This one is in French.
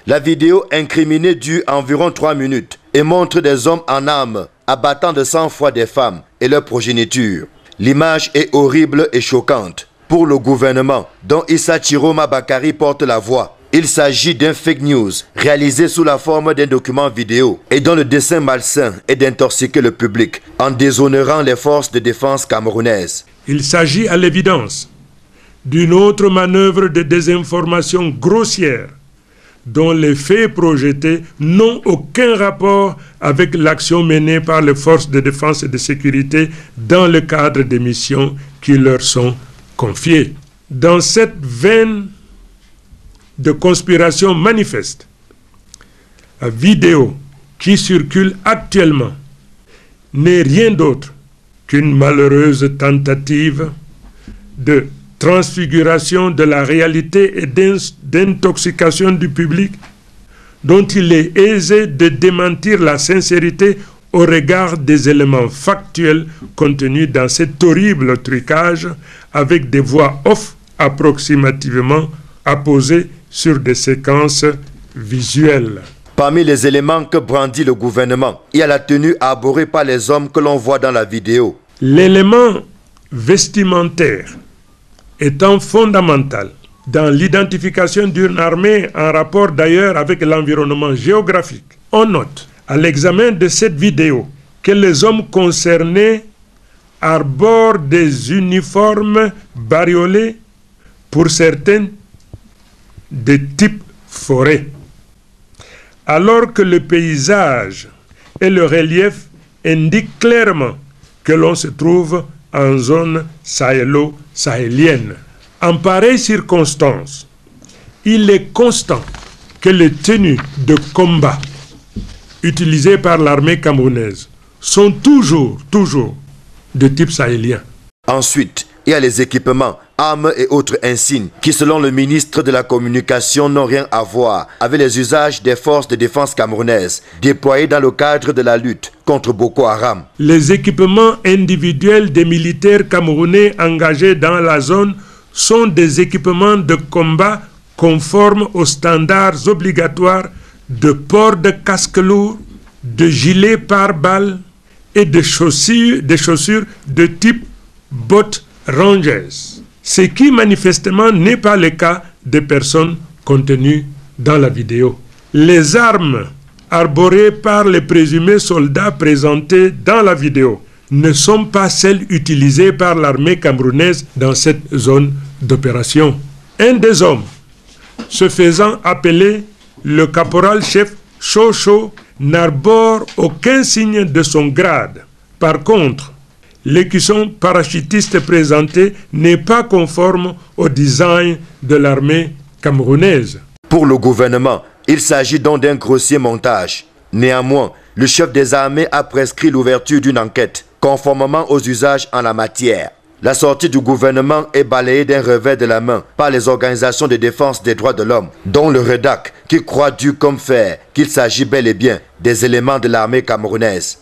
La vidéo incriminée dure environ 3 minutes et montre des hommes en armes abattant de sang-froid des femmes et leur progéniture. L'image est horrible et choquante. Pour le gouvernement, dont Issa Chiroma Bakari porte la voix, il s'agit d'un fake news réalisé sous la forme d'un document vidéo et dont le dessein malsain est d'intoxiquer le public en déshonorant les forces de défense camerounaises. Il s'agit à l'évidence d'une autre manœuvre de désinformation grossière dont les faits projetés n'ont aucun rapport avec l'action menée par les forces de défense et de sécurité dans le cadre des missions qui leur sont confiées. Dans cette veine de conspiration manifeste, la vidéo qui circule actuellement n'est rien d'autre qu'une malheureuse tentative de transfiguration de la réalité et d'intoxication du public dont il est aisé de démentir la sincérité au regard des éléments factuels contenus dans cet horrible trucage avec des voix off approximativement apposées sur des séquences visuelles. Parmi les éléments que brandit le gouvernement, il y a la tenue arborée par les hommes que l'on voit dans la vidéo. L'élément vestimentaire étant fondamental dans l'identification d'une armée en rapport d'ailleurs avec l'environnement géographique. On note à l'examen de cette vidéo que les hommes concernés arborent des uniformes bariolés, pour certains de type forêt, alors que le paysage et le relief indiquent clairement que l'on se trouve en zone sahélo-sahélienne. En pareille circonstance, il est constant que les tenues de combat utilisées par l'armée camerounaise sont toujours de type sahélien. Ensuite, il y a les équipements, armes et autres insignes qui, selon le ministre de la Communication, n'ont rien à voir avec les usages des forces de défense camerounaises déployées dans le cadre de la lutte contre Boko Haram. Les équipements individuels des militaires camerounais engagés dans la zone sont des équipements de combat conformes aux standards obligatoires de port de casque lourd, de gilets pare-balles et de chaussures de type bottes Rangers, ce qui manifestement n'est pas le cas des personnes contenues dans la vidéo. Les armes arborées par les présumés soldats présentés dans la vidéo ne sont pas celles utilisées par l'armée camerounaise dans cette zone d'opération. Un des hommes, se faisant appeler le caporal-chef Chocho, n'arbore aucun signe de son grade. Par contre, l'écusson parachutiste présenté n'est pas conforme au design de l'armée camerounaise. Pour le gouvernement, il s'agit donc d'un grossier montage. Néanmoins, le chef des armées a prescrit l'ouverture d'une enquête, conformément aux usages en la matière. La sortie du gouvernement est balayée d'un revers de la main par les organisations de défense des droits de l'homme, dont le REDAC, qui croit dur comme fer qu'il s'agit bel et bien des éléments de l'armée camerounaise.